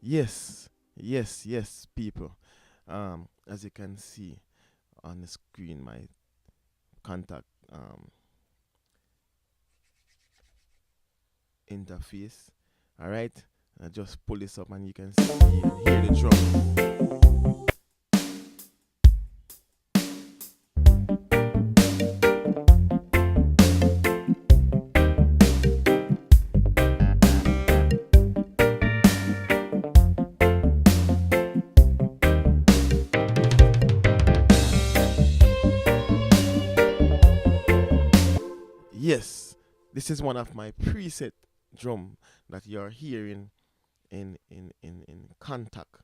Yes, yes, people. As you can see on the screen, my contact interface. All right, I just pull this up and you can see and hear the drum. Yes, this is one of my preset drum that you're hearing in contact.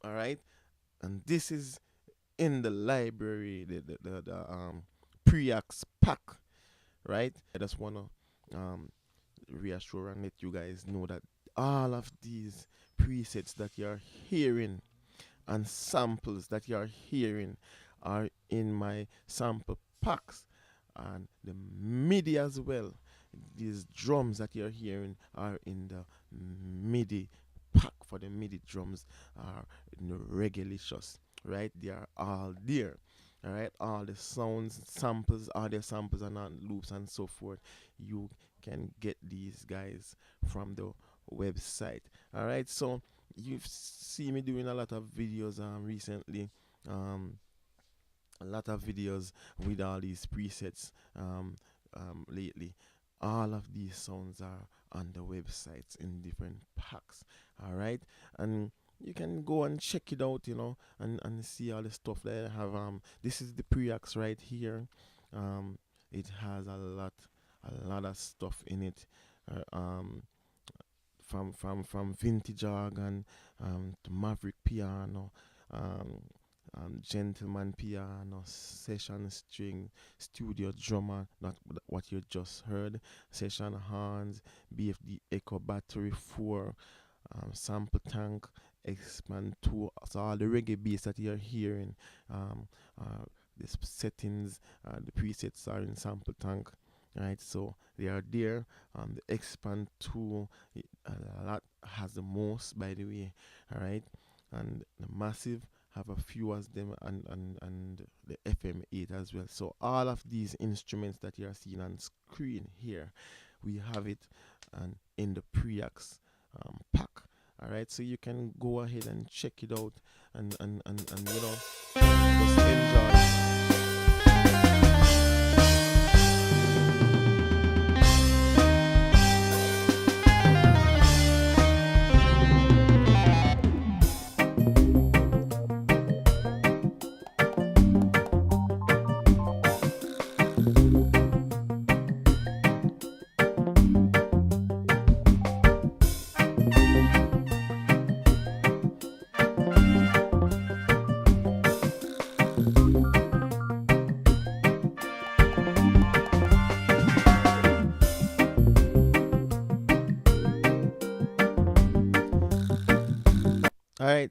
All right, and this is in the library, the pre-ax pack, right? I just wanna um reassure and let you guys know that all of these presets that you're hearing and samples that you're hearing are in my sample packs and the MIDI as well. These drums that you're hearing are in the MIDI pack for the MIDI drums are in the Reggae-licious, right? They are all there. All right, all the sounds, samples, audio samples, and loops and so forth. You can get these guys from the website. All right, so you've seen me doing a lot of videos recently, um, a lot of videos with all these presets lately. All of these sounds are on the websites in different packs. All right, and you can go and check it out, and see all the stuff that I have. This is the preax right here. It has a lot of stuff in it. From vintage organ to maverick piano, um, gentleman piano, session string, studio drummer, not what you just heard, session horns, BFD echo battery 4, sample tank, expand 2. So all the reggae bass that you're hearing, the settings, the presets are in sample tank. Right, so they are there. The expand 2, a lot has the most, by the way. All right, and the massive have a few as them, and the FM8 as well. So all of these instruments that you are seeing on screen here, we have it and in the preax pack. All right, so you can go ahead and check it out and just enjoy. All right,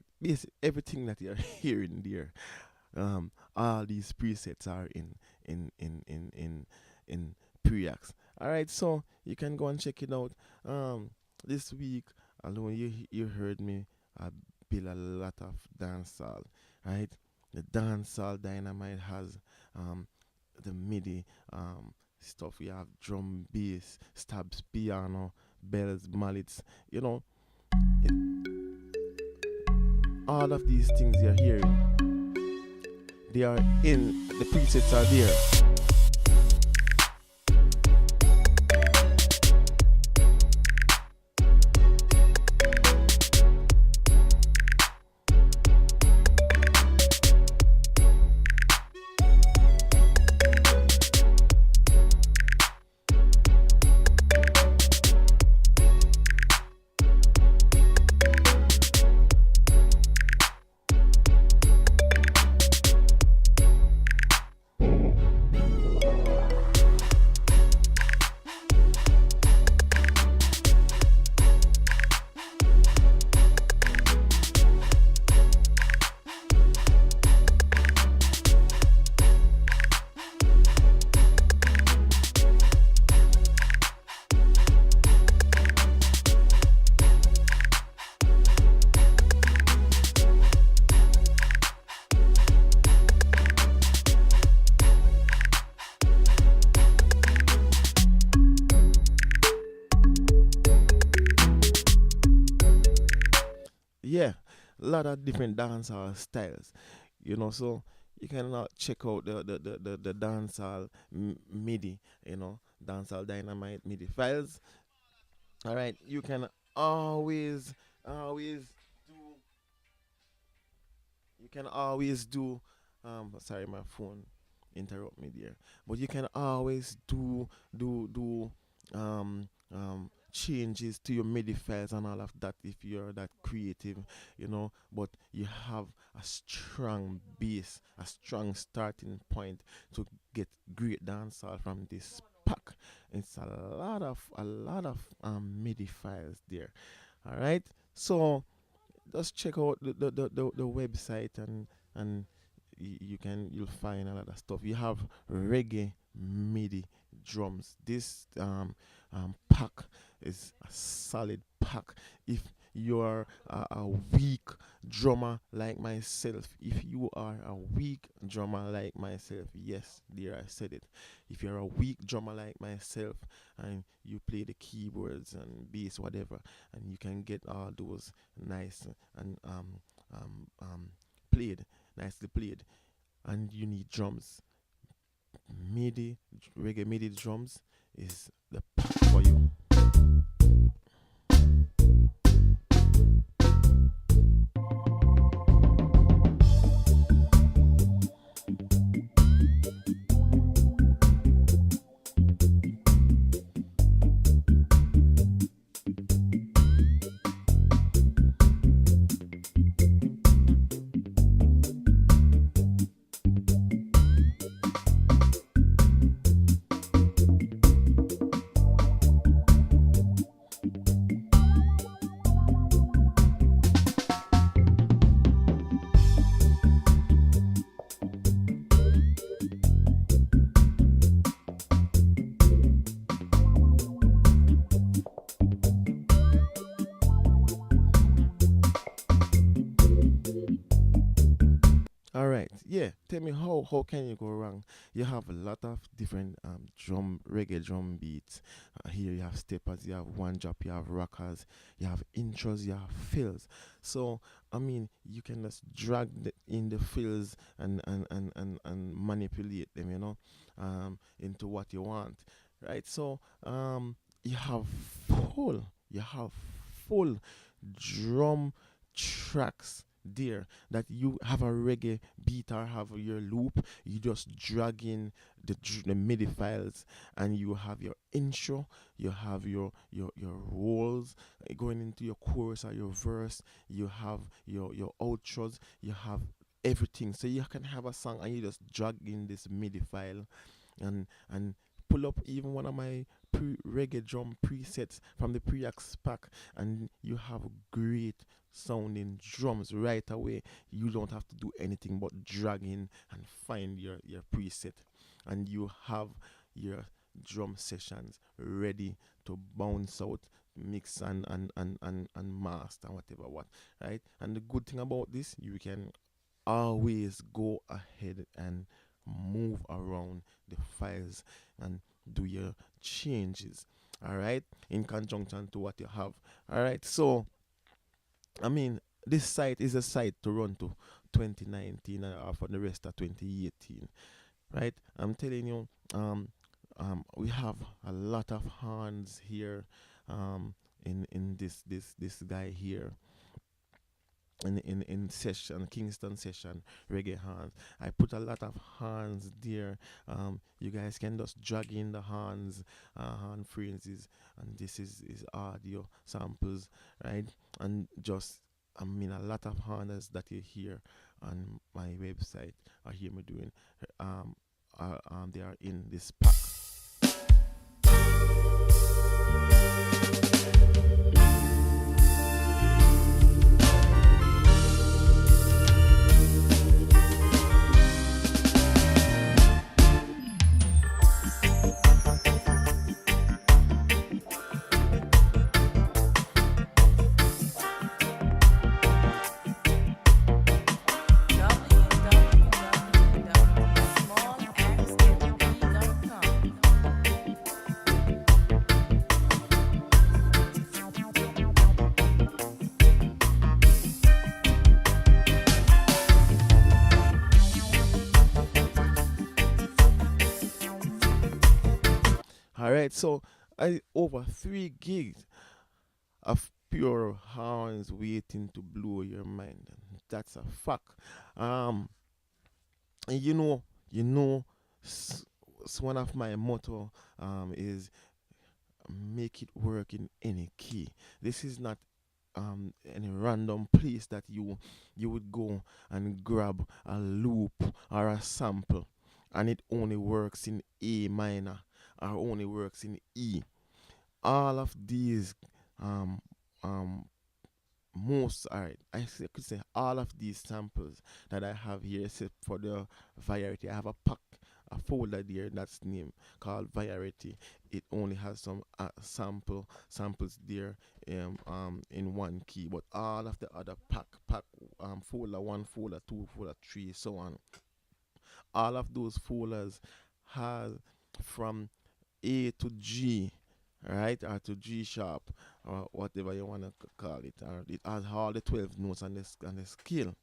everything that you're hearing there, all these presets are in preax. All right, so you can go and check it out. This week alone, you heard me build a lot of dancehall. Right, the dancehall dynamite has the MIDI stuff. We have drum, bass, stabs, piano, bells, mallets. All of these things you're hearing, they are in the presets are there. lot of different dancehall styles, so you can check out the dancehall MIDI, dancehall dynamite MIDI files. All right, you can always always do you can always do sorry, my phone interrupt me there, but you can always do changes to your MIDI files and all of that if you're that creative, but you have a strong base, a strong starting point to get great dancehall from this pack. It's a lot of MIDI files there. All right, so just check out the website, and you'll find a lot of stuff. You have reggae MIDI drums. This pack is a solid pack. If you're a weak drummer like myself, if you are a weak drummer like myself, yes, there, I said it. If you're a weak drummer like myself and you play the keyboards and bass, whatever, and you can get all those nice and played, nicely played, and you need drums, MIDI, reggae MIDI drums is the pack for you. All right, yeah. Tell me how can you go wrong? You have a lot of different reggae drum beats. Here you have steppers, you have one drop, you have rockers, you have intros, you have fills. So I mean, you can just drag in the fills and manipulate them, into what you want, right? So you have full drum tracks there that you have a reggae beat or have your loop. You just drag in the MIDI files, and you have your intro, you have your rolls going into your chorus or your verse, you have your outros, you have everything. So you can have a song and you just drag in this MIDI file and pull up even one of my reggae drum presets from the pre-ax pack, and you have great sounding drums right away. You don't have to do anything but drag in and find your preset, and you have your drum sessions ready to bounce out, mix and master, whatever what, right? And the good thing about this, you can always go ahead and move around the files and do your changes, all right, in conjunction to what you have. All right, so I mean, this site is a site to run to 2019 or for the rest of 2018, right? I'm telling you, we have a lot of hands here, in this guy here, in session, Kingston session, reggae hands. I put a lot of hands there. You guys can just drag in the hands, hand phrases, and this is audio samples, right? And just, I mean, a lot of hands that you hear on my website, or hear me doing, they are in this pack. All right, so I over 3 gigs of pure horns waiting to blow your mind. That's a fact. Um, and you know, s- one of my motto is make it work in any key. This is not any random place that you would go and grab a loop or a sample, and it only works in A minor or only works in E. All of these um, um, most alright could say all of these samples that I have here except for the variety. I have a pack, a folder there that's named called variety. It only has some samples there in one key, but all of the other pack folder one, folder two, folder three, so on, all of those folders has from A to G, right, or to G sharp, or whatever you want to call it. Or it has all the 12 notes on the scale.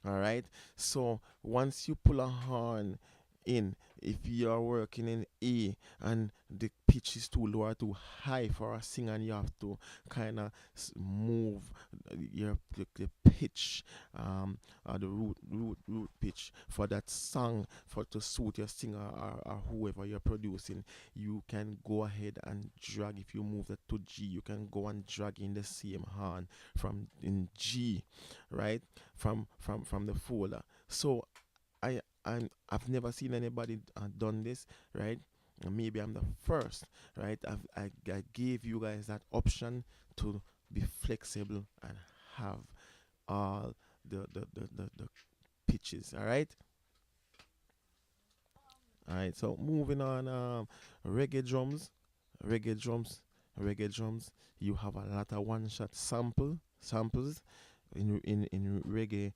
All right. So once you pull a horn in, if you are working in A and the pitch is too low or too high for a singer, and you have to kind of move the pitch, the root pitch for that song for to suit your singer, or whoever you're producing, you can go ahead and drag. If you move that to G, you can go and drag in the same horn from in G, right, from the folder. So I've never seen anybody done this, right? And maybe I'm the first, right? I gave you guys that option to be flexible and have all the pitches. All right. So moving on, reggae drums, reggae drums, reggae drums. You have a lot of one-shot samples in reggae,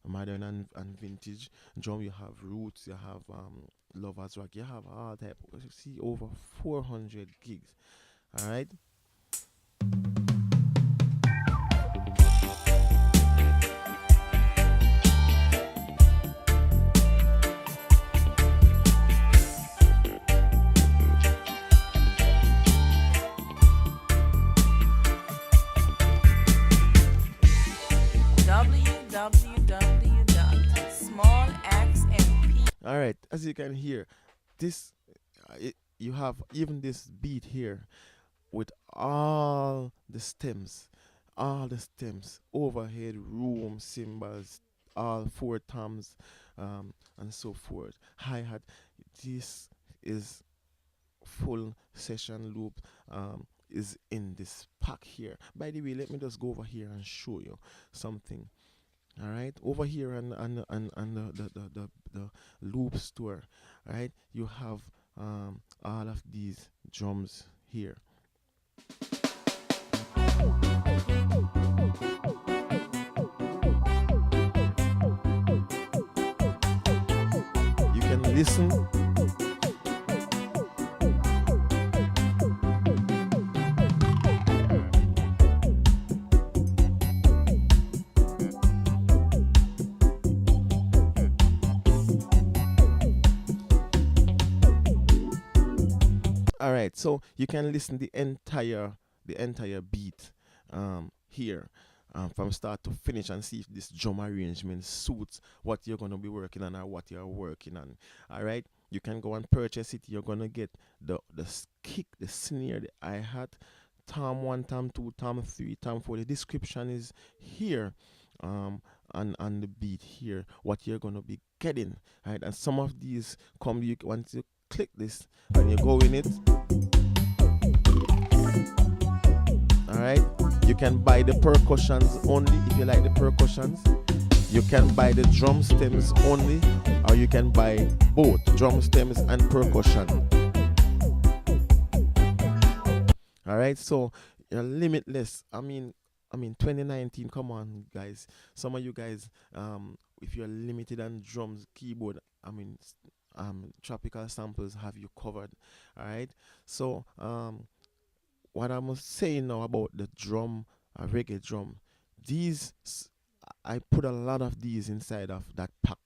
modern and vintage drum. You have roots, you have lovers rock, you have all type. You see over 400 gigs. All right. www.smallxmp. All right. As you can hear, this you have even this beat here with all the stems, overhead, room, cymbals, all four toms, and so forth. Hi hat. This is full session loop. Is in this pack here. By the way, let me just go over here and show you something. All right, over here and the loop store, right? You have all of these drums here. You can listen. All right, so you can listen the entire beat here, from start to finish, and see if this drum arrangement suits what you're gonna be working on or what you're working on. All right, you can go and purchase it. You're gonna get the kick, the snare, the hi hat, tom one, tom two, tom three, tom four. The description is here. On the beat here, what you're gonna be getting, right? And some of these come, you once you click this and you go in it, all right. You can buy the percussions only if you like the percussions. You can buy the drum stems only, or you can buy both drum stems and percussion. All right, so you're limitless. I mean, 2019. Come on, guys. Some of you guys, if you're limited on drums, keyboard, tropical samples have you covered. All right. So, what I'm saying now about the drum, reggae drum, these I put a lot of these inside of that pack.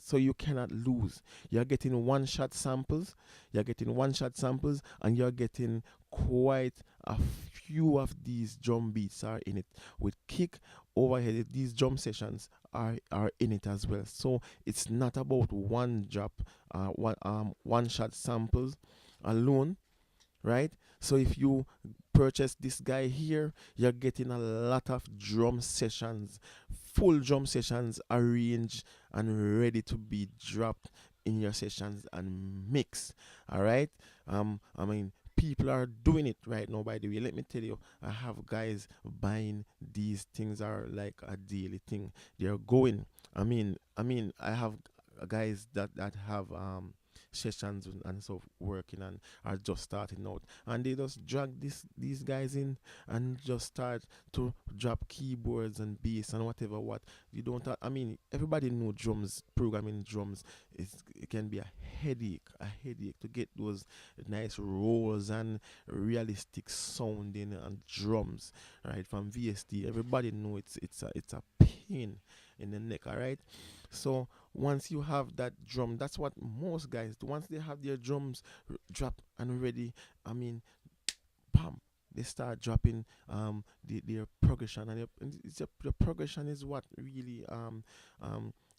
So you cannot lose. You're getting one shot samples, and you're getting quite a few of these drum beats are in it with kick overhead. These drum sessions are in it as well. So it's not about one drop, one shot samples alone, right? So if you purchase this guy here, you're getting a lot of drum sessions, full drum sessions arranged and ready to be dropped in your sessions and mix. All right. I mean, people are doing it right now. By the way, let me tell you, I have guys buying these things are like a daily thing. They're going. I have guys that have sessions and so working and are just starting out, and they just drag these guys in and just start to drop keyboards and bass and whatever. What you don't have, I mean, everybody know drums, programming drums is, it can be a headache to get those nice rolls and realistic sounding and drums, right, from VST. Everybody know it's a pain in the neck. All right. So once you have that drum, that's what most guys do. Once they have their drums drop and ready, I mean, bam, they start dropping their progression, and the progression is what really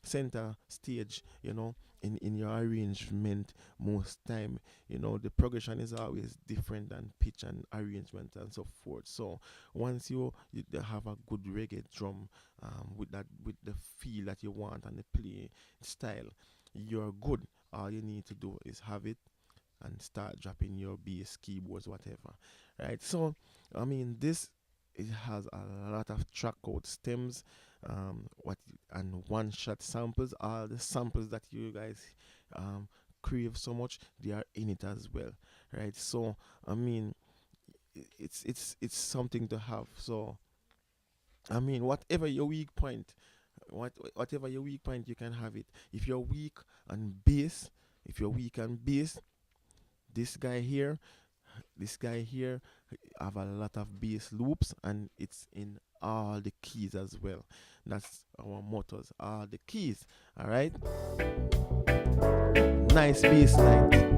center stage, in your arrangement. Most time, the progression is always different than pitch and arrangement and so forth. So once you have a good reggae drum, with the feel that you want and the play style, you're good. All you need to do is have it and start dropping your bass, keyboards, whatever. Right? So, I mean, this, it has a lot of track code stems, what and one shot samples. All the samples that you guys um, crave so much, they are in it as well. Right? So, I mean, it's something to have. So, I mean, whatever your weak point, you can have it. If you're weak on bass, if you're weak on bass, this guy here, this guy here have a lot of bass loops, and it's in all the keys as well. That's our mottos, all the keys. All right, nice bass line.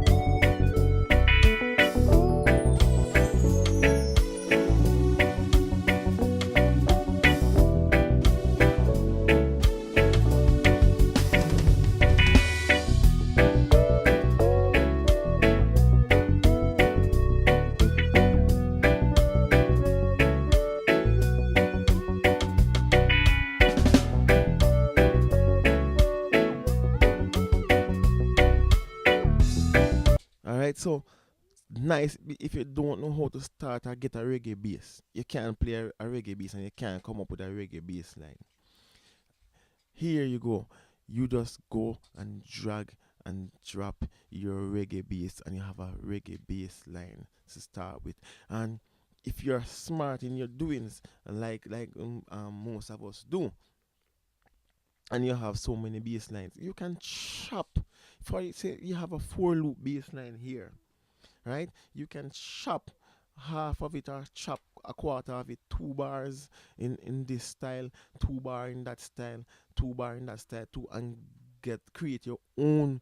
All right, so nice. If you don't know how to start or get a reggae bass, you can't play a reggae bass and you can't come up with a reggae bass line. Here you go. You just go and drag and drop your reggae bass, and you have a reggae bass line to start with. And if you're smart in your doings, like most of us do, and you have so many bass lines, you can chop. For say you have a four loop bass line here, right? You can chop half of it or chop a quarter of it, 2 bars in this style, 2 bar in that style, 2 bar in that style too, and create your own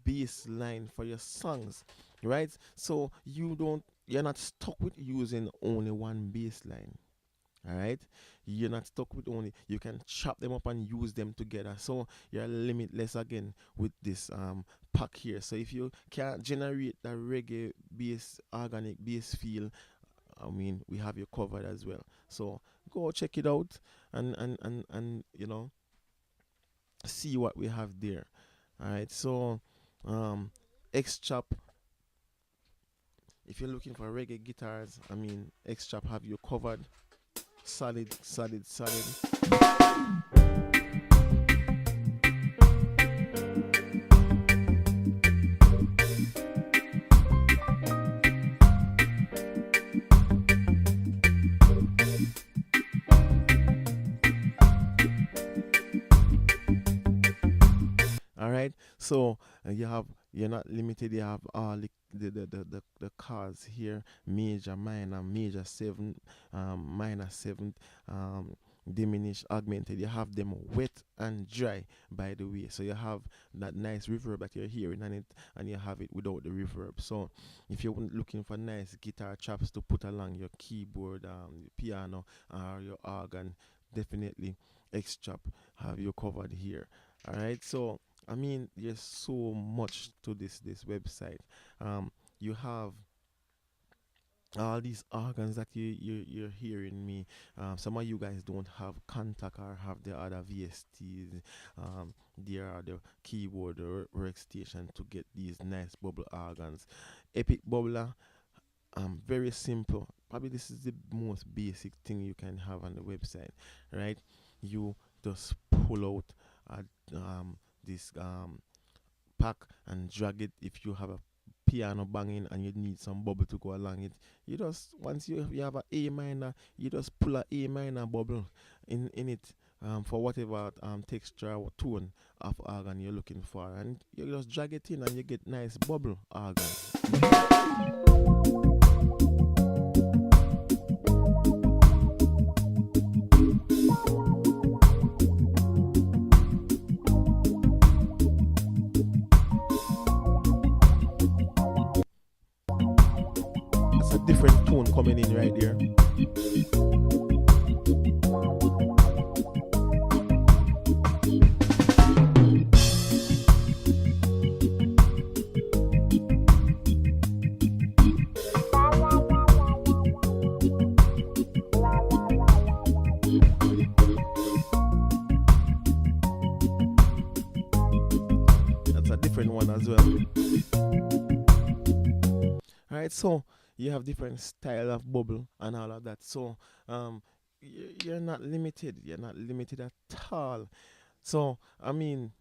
bass line for your songs, right? So you're not stuck with using only one bass line. All right, you're not stuck with only, you can chop them up and use them together. So you're limitless again with this pack here. So if you can't generate the reggae bass, organic bass feel, I mean, we have you covered as well. So go check it out, and see what we have there. All right, so X Chop, if you're looking for reggae guitars, I mean, X Chop have you covered. Solid, solid, solid. All right. So you're not limited. You have all the chords here: major, minor, major seventh, minor seventh, diminished, augmented. You have them wet and dry, by the way. So you have that nice reverb that you're hearing on it, and you have it without the reverb. So if you're looking for nice guitar chops to put along your keyboard, piano, or your organ, definitely X-Chop have you covered here. All right. So I mean, there's so much to this website. You have all these organs that you're hearing me. Some of you guys don't have contact or have the other VSTs. There are the keyboard or workstation to get these nice bubble organs. Epic Bubbler, very simple. Probably this is the most basic thing you can have on the website, right? You just pull out this pack and drag it. If you have a piano banging and you need some bubble to go along it, you just, once you have a A minor, you just pull a A minor bubble in it, for whatever texture or tone of organ you're looking for, and you just drag it in and you get nice bubble organ. That's a different tone coming in right there. That's a different one as well. All right, so you have different style of bubble and all of that. So you're not limited. You're not limited at all. So I mean,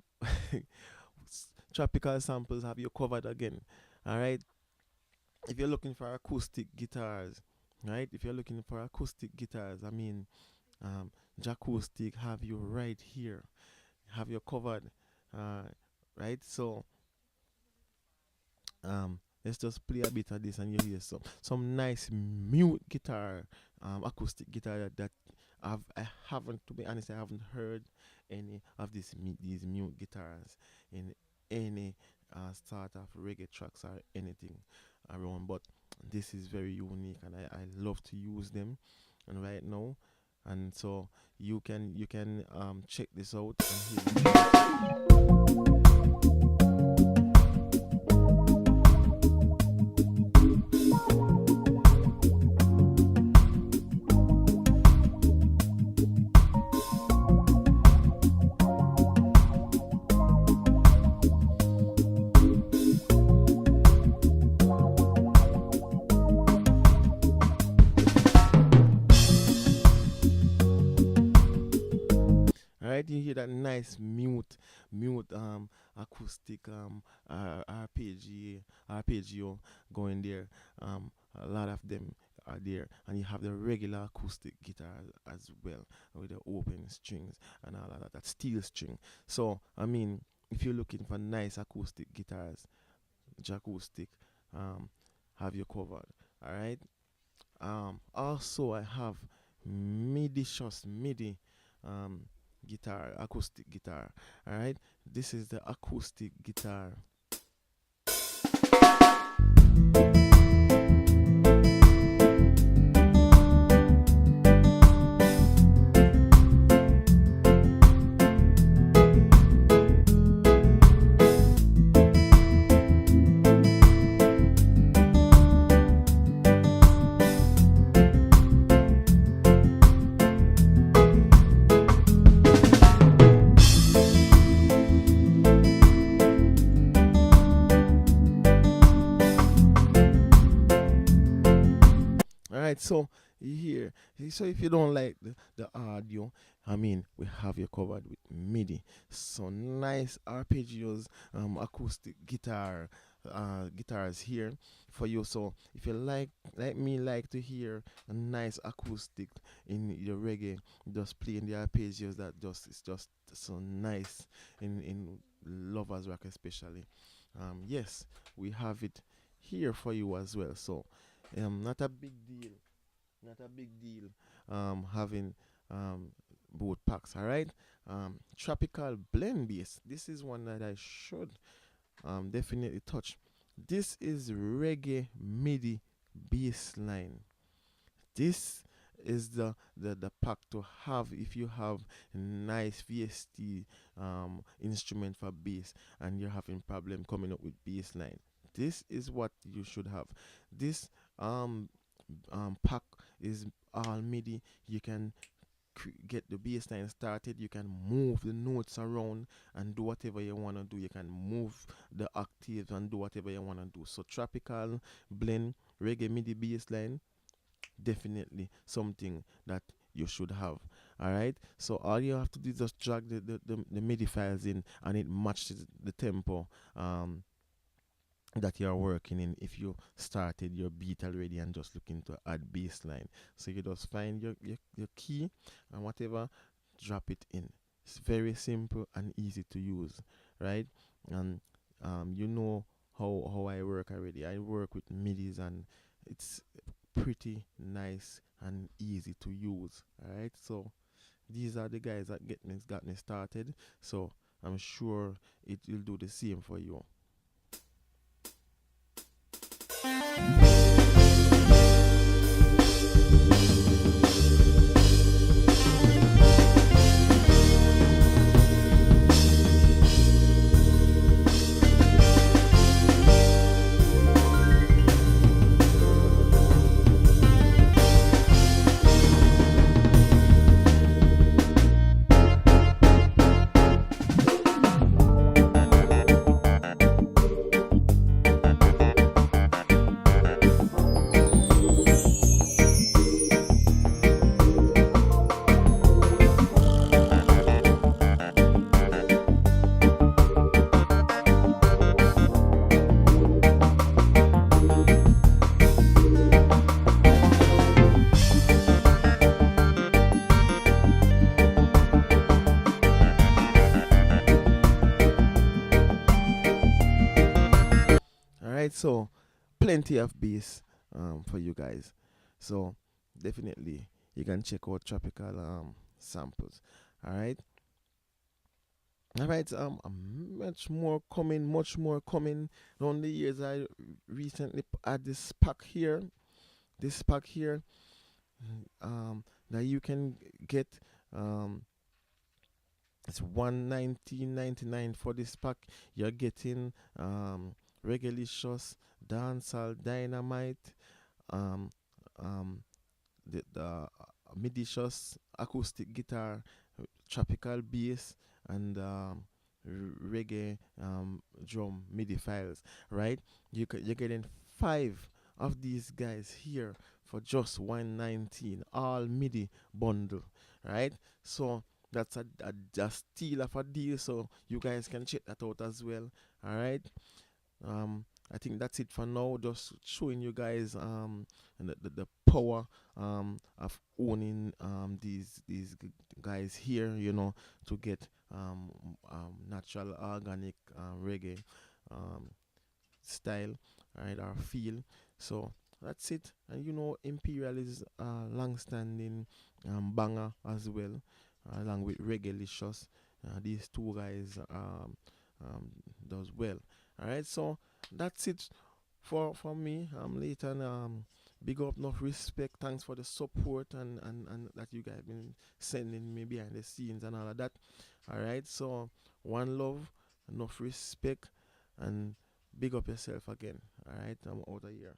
tropical samples have you covered again. All right. If you're looking for acoustic guitars, right? If you're looking for acoustic guitars, I mean, Jacoustic have you right here. Have you covered. Uh, right. So let's just play a bit of this and you hear some nice mute guitar, acoustic guitar that I haven't, to be honest, I haven't heard any of these mute guitars in any start of reggae tracks or anything around. But this is very unique, and I love to use them. And right now, and so you can check this out and hear. All right, you hear that nice mute acoustic arpeggio going there. A lot of them are there, and you have the regular acoustic guitar as well with the open strings and all of that. That steel string. So I mean, if you're looking for nice acoustic guitars, Jacoustic have you covered. All right. Also, I have MIDI um, guitar, acoustic guitar. All right, this is the acoustic guitar. All right, so you hear. So if you don't like the audio, I mean, we have you covered with MIDI. So nice arpeggios, acoustic guitars here for you. So if you like me, like to hear a nice acoustic in your reggae, just playing the arpeggios, that just it's just so nice in lovers rock especially. Yes, we have it here for you as well. So not a big deal, not a big deal having both packs. All right. Tropical blend bass. This is one that I should definitely touch. This is reggae MIDI bass line. This is the pack to have if you have a nice VST instrument for bass and you're having problem coming up with bass line. This is what you should have. This pack is all MIDI. You can get the bass line started. You can move the notes around and do whatever you want to do. You can move the octaves and do whatever you want to do. So tropical blend reggae MIDI bass line, definitely something that you should have. All right. So all you have to do is just drag the MIDI files in, and it matches the tempo that you're working in. If you started your beat already and just looking to add bass line, so you just find your key and whatever, drop it in. It's very simple and easy to use, right? And you know how I work already. I work with midis, and it's pretty nice and easy to use. All right, so these are the guys that got me started. So I'm sure it will do the same for you. All right, so plenty of bass for you guys. So definitely you can check out tropical samples. All right. All right. Much more coming. Down the years, I recently had this pack here. This pack here, that you can get. It's 119.99 for this pack. You're getting Regalicious, Dancehall Dynamite, um, um, the Midicious acoustic guitar, tropical bass, and reggae drum MIDI files. Right? You're getting five of these guys here for just 119, all MIDI bundle. Right? So that's a steal of a deal. So you guys can check that out as well. All right. I think that's it for now. Just showing you guys the power of owning guys here, to get natural organic reggae um, style, right, or feel. So that's it. And Imperial is long-standing banger as well, along with Regalicious. These two guys does well. All right, so that's it for me. Later, big up, enough respect. Thanks for the support and that you guys been sending me behind the scenes and all of that. All right, so one love, enough respect, and big up yourself again. All right, I'm out of here.